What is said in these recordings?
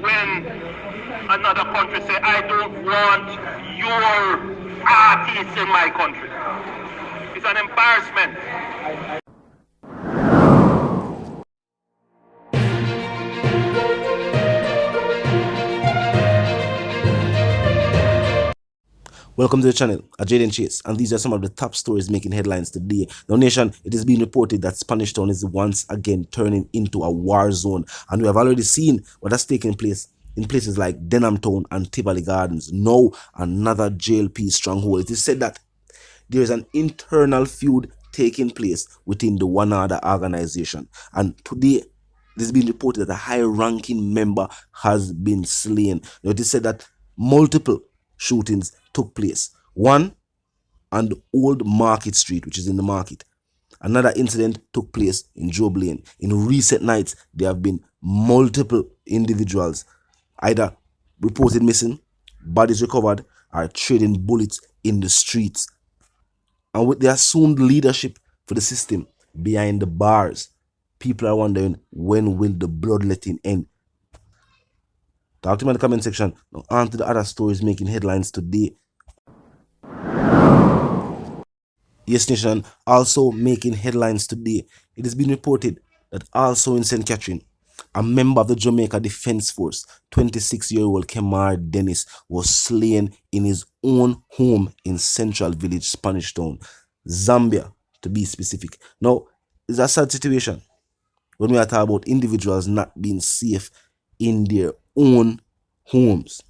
when another country say, I don't want your artists in my country. It's an embarrassment. Welcome to the channel, Jaden Chase, and these are some of the top stories making headlines today. Now, nation, it is being reported that Spanish Town is once again turning into a war zone, and we have already seen what has taken place in places like Denham Town and Tivoli Gardens. Now, another JLP stronghold. It is said that there is an internal feud taking place within the Mvrder organization, and today it is being reported that a high-ranking member has been slain. Now, it is said that multiple shootings took place. One on the Old Market Street, which is in the market. Another incident took place in Job Lane. In recent nights, there have been multiple individuals either reported missing, bodies recovered, or trading bullets in the streets. And with the assumed leadership for the system behind the bars, people are wondering, when will the bloodletting end? Talk to me in the comment section. Now on to the other stories making headlines today. Yes, Nation, also making headlines today. It has been reported that also in St. Catherine, a member of the Jamaica Defense Force, 26-year-old Kemar Dennis, was slain in his own home in Central Village, Spanish Town, Zambia, to be specific. Now, it's a sad situation when we are talking about individuals not being safe in their own homes.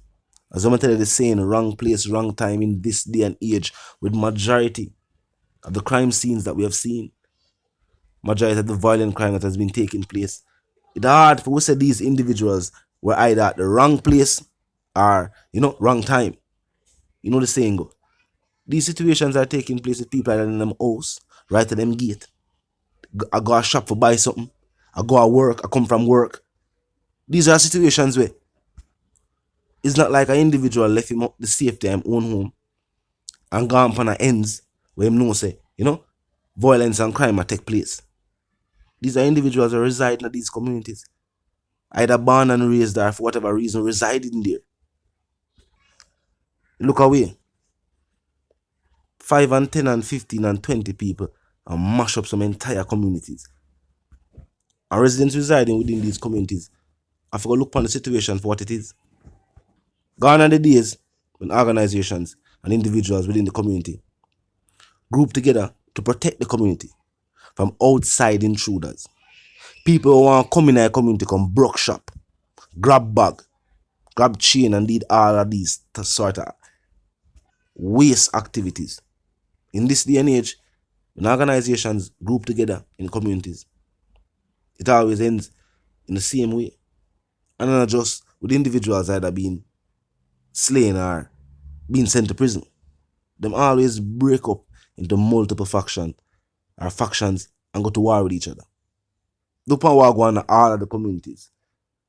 As I'm telling you, the saying, wrong place, wrong time in this day and age, with majority of the crime scenes that we have seen, majority of the violent crime that has been taking place. It's hard for us to say these individuals were either at the wrong place or, wrong time. You know the saying go. These situations are taking place with people either in them house, right at them gate. I go a shop for buy something. I go to work, I come from work. These are situations where it's not like an individual left him up the safety of his own home and gone upon the ends where him know say, violence and crime take place. These are individuals that reside in these communities, either born and raised or for whatever reason residing there. Look away. 5 and 10 and 15 and 20 people and mash up some entire communities. And residents residing within these communities have to look upon the situation for what it is. Gone are the days when organizations and individuals within the community group together to protect the community from outside intruders. People who want to come in a community come broke shop, grab bag, grab chain, and did all of these sort of waste activities. In this day and age, when organizations group together in communities, it always ends in the same way. And not just with individuals either being slain or being sent to prison. Them always break up into multiple factions and go to war with each other. The power go on all of the communities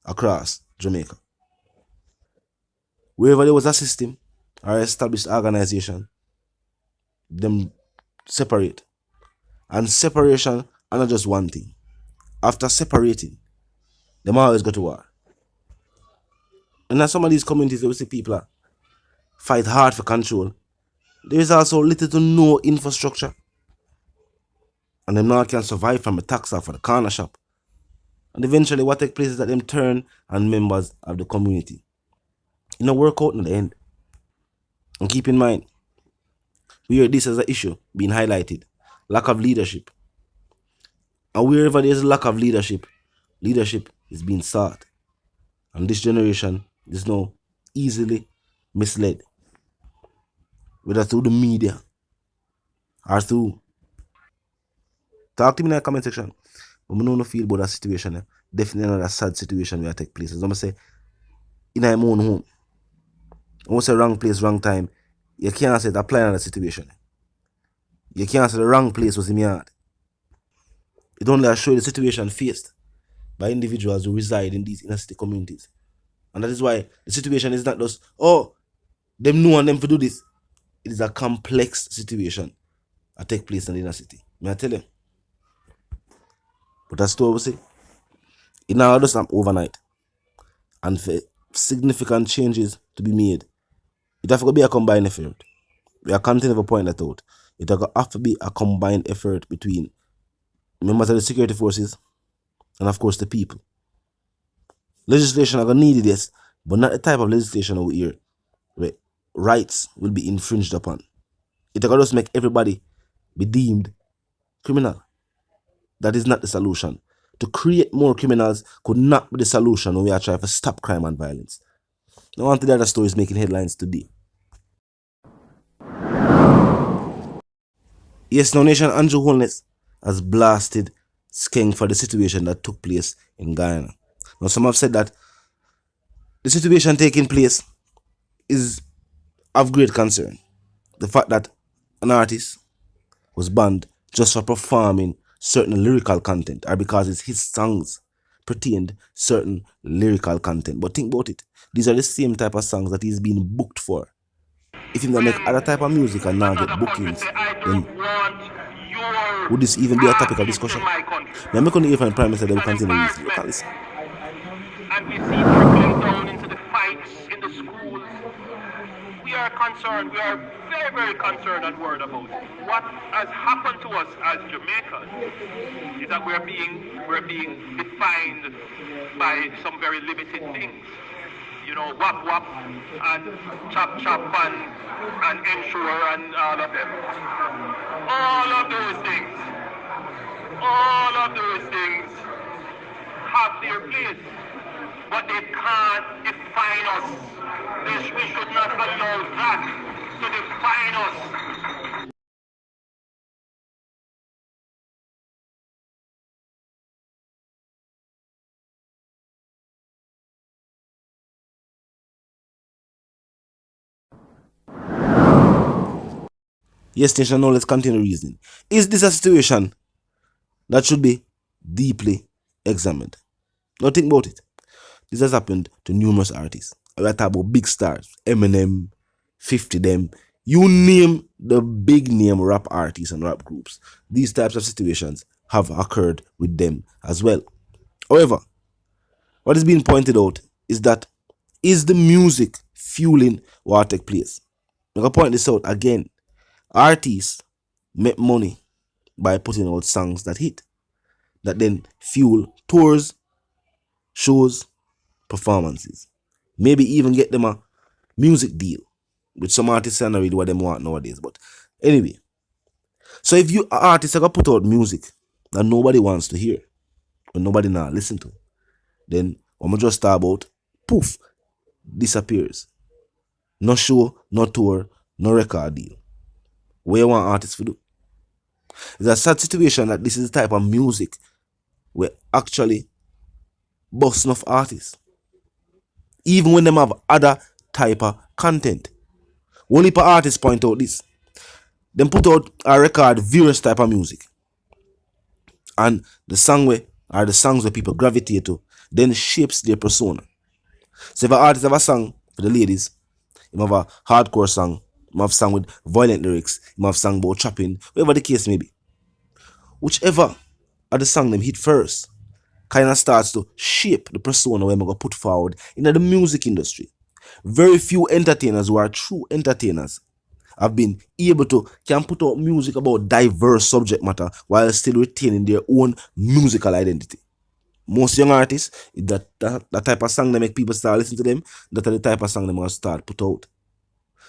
across Jamaica. Wherever there was a system or established organization, them separate. And separation are not just one thing. After separating, them always go to war. And in some of these communities, we see people fight hard for control. There is also little to no infrastructure. And them now can survive from a tax off for the corner shop. And eventually what takes place is that them turn and members of the community. It don't work out in the end. And keep in mind, we hear this as an issue being highlighted. Lack of leadership. And wherever there is a lack of leadership, leadership is being sought. And this generation is now easily misled. Whether through the media or through. Talk to me in the comment section. But I don't feel about that situation. Definitely not a sad situation where I take place. As I'm say, in my own home. I won't say wrong place, wrong time. You can't say it apply in that situation. You can't say the wrong place was in my heart. It only shows the situation faced by individuals who reside in these inner city communities. And that is why the situation is not just, them know and them to do this. It is a complex situation that take place in the inner city. May I tell you? But that's what we say. It now just overnight. And for significant changes to be made, it have to be a combined effort. We are continuing to point that out. It have to be a combined effort between members of the security forces and of course the people. Legislation are gonna need it, yes, but not the type of legislation over here where rights will be infringed upon. It will just make everybody be deemed criminal. That is not the solution. To create more criminals could not be the solution when we are trying to stop crime and violence. Now on to the other stories making headlines today. Yes, Now Nation, Andrew Holness has blasted Skeng for the situation that took place in Guyana. Now some have said that the situation taking place is of great concern. The fact that an artist was banned just for performing certain lyrical content or because his songs pertained certain lyrical content. But think about it. These are the same type of songs that he's being booked for. If he's gonna make other type of music and not get bookings, then would this even be a topic of discussion? Now I'm going to even Prime Minister they will continue using. You can listen. And we see trickling down into the fights in the schools. We are concerned, we are very, very concerned and worried about it. What has happened to us as Jamaicans is that we're being defined by some very limited things. You know, wap wap and chop chop and ensure and all of them. All of those things have their place, but they can't define us. We should not allow that to define us. Yes, Nation, now let's continue reasoning. Is this a situation that should be deeply examined? Now think about it. This has happened to numerous artists. We are talking about big stars, Eminem, 50 them. You name the big name rap artists and rap groups. These types of situations have occurred with them as well. However, what is being pointed out is that is the music fueling what take place? I'm going to point this out again. Artists make money by putting out songs that hit, that then fuel tours, shows, performances. Maybe even get them a music deal, which some artists are not really what them want nowadays. But anyway, so if you artists are gonna put out music that nobody wants to hear, or nobody now listen to, then I'm just start about poof, disappears. No show, no tour, no record deal. What you want artists to do? It's a sad situation that this is the type of music where actually bust enough artists. Even when them have other type of content. One heap of artists point out this. Them put out a record various type of music. And the song where are the songs where people gravitate to, then shapes their persona. So if an artist have a song for the ladies, you have a hardcore song, you have a song with violent lyrics, you have a song about chopping, whatever the case may be. Whichever of the song them hit first, kind of starts to shape the persona we're going to put forward in the music industry. Very few entertainers who are true entertainers have been able to can put out music about diverse subject matter while still retaining their own musical identity. Most young artists, that type of song that make people start listening to them, that are the type of song they must start put out.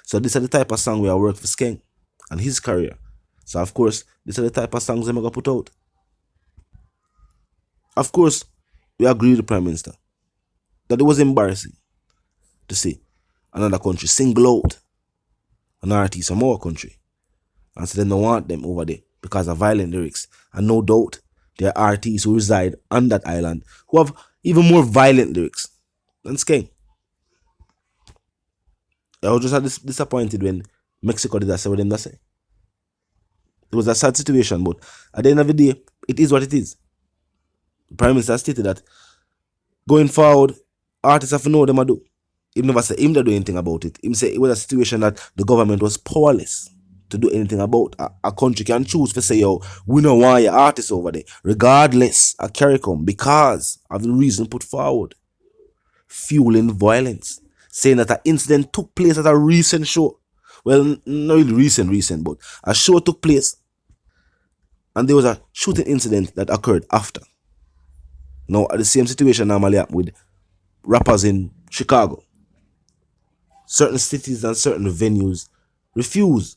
So this is the type of song we are working for Skeng and his career. So of course, these are the type of songs they're going to put out. Of course, we agree with the Prime Minister that it was embarrassing to see another country single out an artist from our country and say they don't want them over there because of violent lyrics. And no doubt there are artists who reside on that island who have even more violent lyrics than Skeng. I was just disappointed when Mexico did that, say what them that say. It was a sad situation, but at the end of the day, it is what it is. The Prime Minister stated that going forward, artists have to know what they do. He never said him to do anything about it. He said it was a situation that the government was powerless to do anything about. A country can choose to say, yo, we don't want your artists over there, regardless of CARICOM, because of the reason put forward. fueling violence, saying that an incident took place at a recent show. Well, not really recent, but a show took place and there was a shooting incident that occurred after. Now, the same situation normally happen with rappers in Chicago. Certain cities and certain venues refuse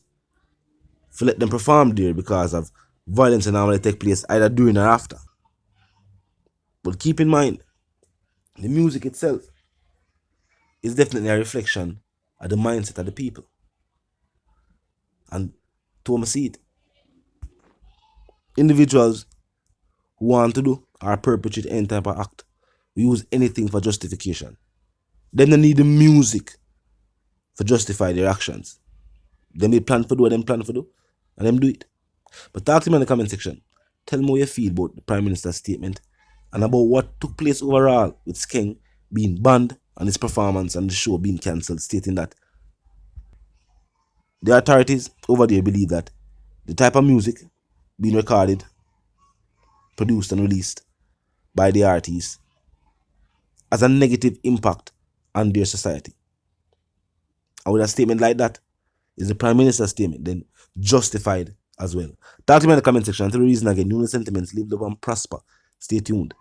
to let them perform there because of violence that normally take place either during or after. But keep in mind, the music itself is definitely a reflection of the mindset of the people. And to see it, individuals who want to do or perpetrate any type of act use anything for justification. Them don't need the music for justify their actions. Them they plan for do what them plan for do, and them do it. But talk to me in the comment section. Tell me how you feel about the Prime Minister's statement and about what took place overall with Skeng being banned and his performance and the show being cancelled, stating that the authorities over there believe that the type of music being recorded, produced and released by the artists has a negative impact on their society. And with a statement like that, is the Prime Minister's statement then justified as well? Talk to me in the comment section. Until the reason again, new sentiments, live, love and prosper. Stay tuned.